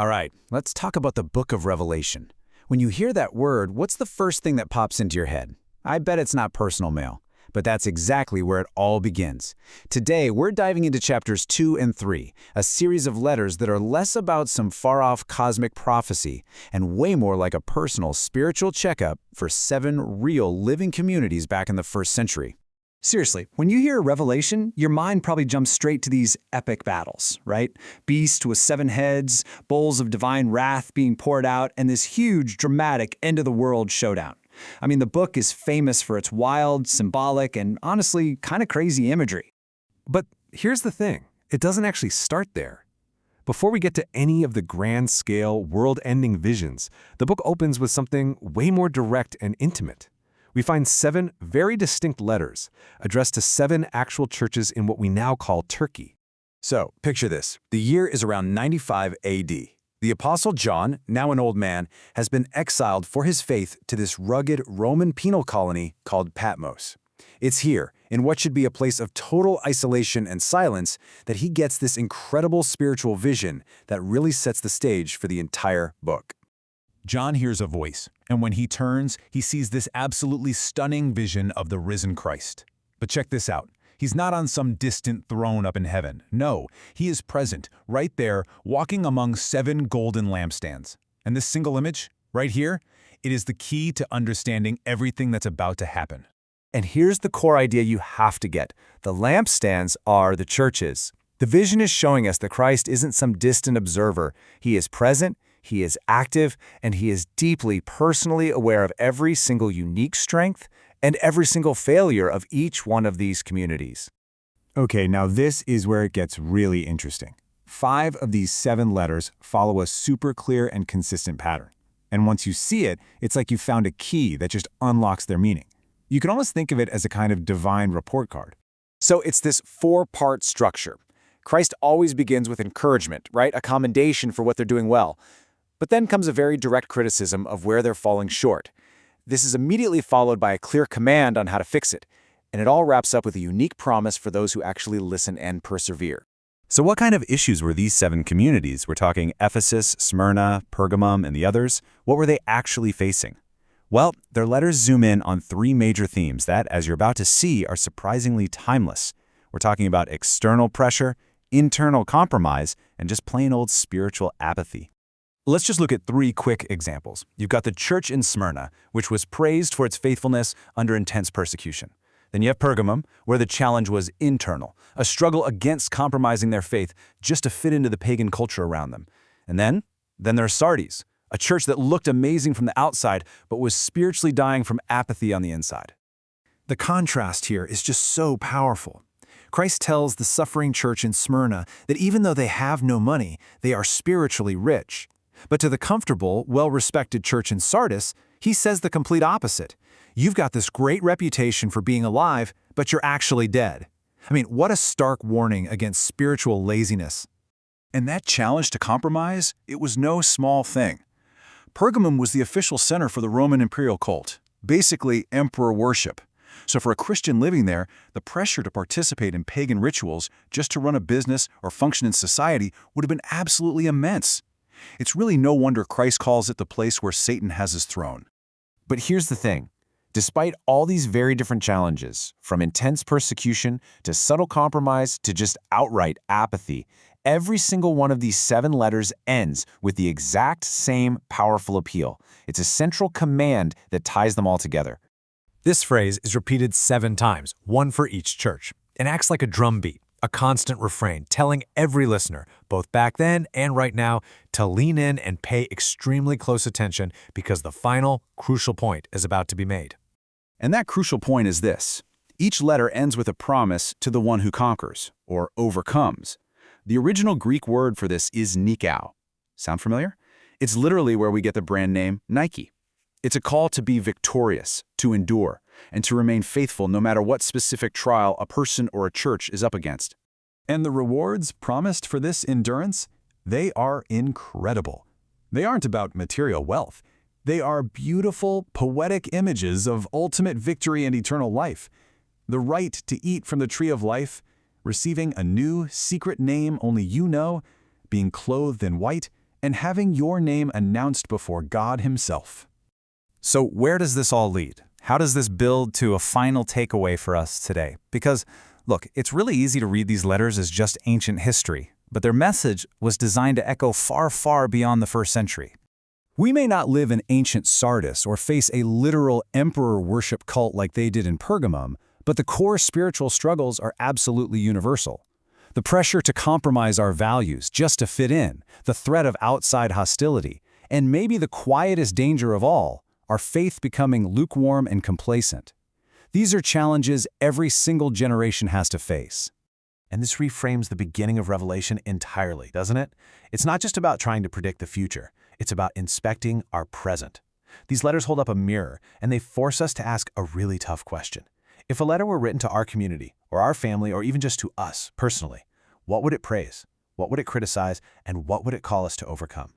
All right, let's talk about the book of Revelation. When you hear that word, what's the first thing that pops into your head? I bet it's not personal mail, but that's exactly where it all begins. Today, we're diving into chapters 2 and 3, a series of letters that are less about some far-off cosmic prophecy and way more like a personal spiritual checkup for 7 real living communities back in the first century. Seriously, when you hear Revelation, your mind probably jumps straight to these epic battles, right? Beasts with 7 heads, bowls of divine wrath being poured out, and this huge, dramatic, end-of-the-world showdown. I mean, the book is famous for its wild, symbolic, and honestly, kind of crazy imagery. But here's the thing. It doesn't actually start there. Before we get to any of the grand-scale, world-ending visions, the book opens with something way more direct and intimate. We find 7 very distinct letters addressed to 7 actual churches in what we now call Turkey. So, picture this. The year is around 95 AD. The Apostle John, now an old man, has been exiled for his faith to this rugged Roman penal colony called Patmos. It's here, in what should be a place of total isolation and silence, that he gets this incredible spiritual vision that really sets the stage for the entire book. John hears a voice, and when he turns, he sees this absolutely stunning vision of the risen Christ. But check this out. He's not on some distant throne up in heaven. No, he is present, right there, walking among 7 golden lampstands. And this single image, right here, it is the key to understanding everything that's about to happen. And here's the core idea you have to get. The lampstands are the churches. The vision is showing us that Christ isn't some distant observer. He is present, he is active, and he is deeply personally aware of every single unique strength and every single failure of each one of these communities. Okay, now this is where it gets really interesting. 5 of these 7 letters follow a super clear and consistent pattern. And once you see it, it's like you found a key that just unlocks their meaning. You can almost think of it as a kind of divine report card. So it's this 4-part structure. Christ always begins with encouragement, right? A commendation for what they're doing well. But then comes a very direct criticism of where they're falling short. This is immediately followed by a clear command on how to fix it. And it all wraps up with a unique promise for those who actually listen and persevere. So what kind of issues were these 7 communities? We're talking Ephesus, Smyrna, Pergamum, and the others. What were they actually facing? Well, their letters zoom in on 3 major themes that, as you're about to see, are surprisingly timeless. We're talking about external pressure, internal compromise, and just plain old spiritual apathy. Let's just look at 3 quick examples. You've got the church in Smyrna, which was praised for its faithfulness under intense persecution. Then you have Pergamum, where the challenge was internal, a struggle against compromising their faith just to fit into the pagan culture around them. And then there's Sardis, a church that looked amazing from the outside, but was spiritually dying from apathy on the inside. The contrast here is just so powerful. Christ tells the suffering church in Smyrna that even though they have no money, they are spiritually rich. But to the comfortable, well-respected church in Sardis, he says the complete opposite. You've got this great reputation for being alive, but you're actually dead. I mean, what a stark warning against spiritual laziness. And that challenge to compromise, it was no small thing. Pergamum was the official center for the Roman imperial cult, basically emperor worship. So for a Christian living there, the pressure to participate in pagan rituals just to run a business or function in society would have been absolutely immense. It's really no wonder Christ calls it the place where Satan has his throne. But here's the thing. Despite all these very different challenges, from intense persecution to subtle compromise to just outright apathy, every single one of these 7 letters ends with the exact same powerful appeal. It's a central command that ties them all together. This phrase is repeated 7 times, 1 for each church. It acts like a drumbeat, a constant refrain, telling every listener, both back then and right now, to lean in and pay extremely close attention because the final, crucial point is about to be made. And that crucial point is this. Each letter ends with a promise to the one who conquers, or overcomes. The original Greek word for this is nikao. Sound familiar? It's literally where we get the brand name Nike. It's a call to be victorious, to endure, and to remain faithful no matter what specific trial a person or a church is up against. And the rewards promised for this endurance? They are incredible. They aren't about material wealth. They are beautiful, poetic images of ultimate victory and eternal life. The right to eat from the tree of life, receiving a new, secret name only you know, being clothed in white, and having your name announced before God Himself. So where does this all lead? How does this build to a final takeaway for us today? Because, look, it's really easy to read these letters as just ancient history, but their message was designed to echo far, far beyond the first century. We may not live in ancient Sardis or face a literal emperor worship cult like they did in Pergamum, but the core spiritual struggles are absolutely universal. The pressure to compromise our values just to fit in, the threat of outside hostility, and maybe the quietest danger of all, our faith becoming lukewarm and complacent. These are challenges every single generation has to face. And this reframes the beginning of Revelation entirely, doesn't it? It's not just about trying to predict the future. It's about inspecting our present. These letters hold up a mirror, and they force us to ask a really tough question. If a letter were written to our community, or our family, or even just to us personally, what would it praise? What would it criticize? And what would it call us to overcome?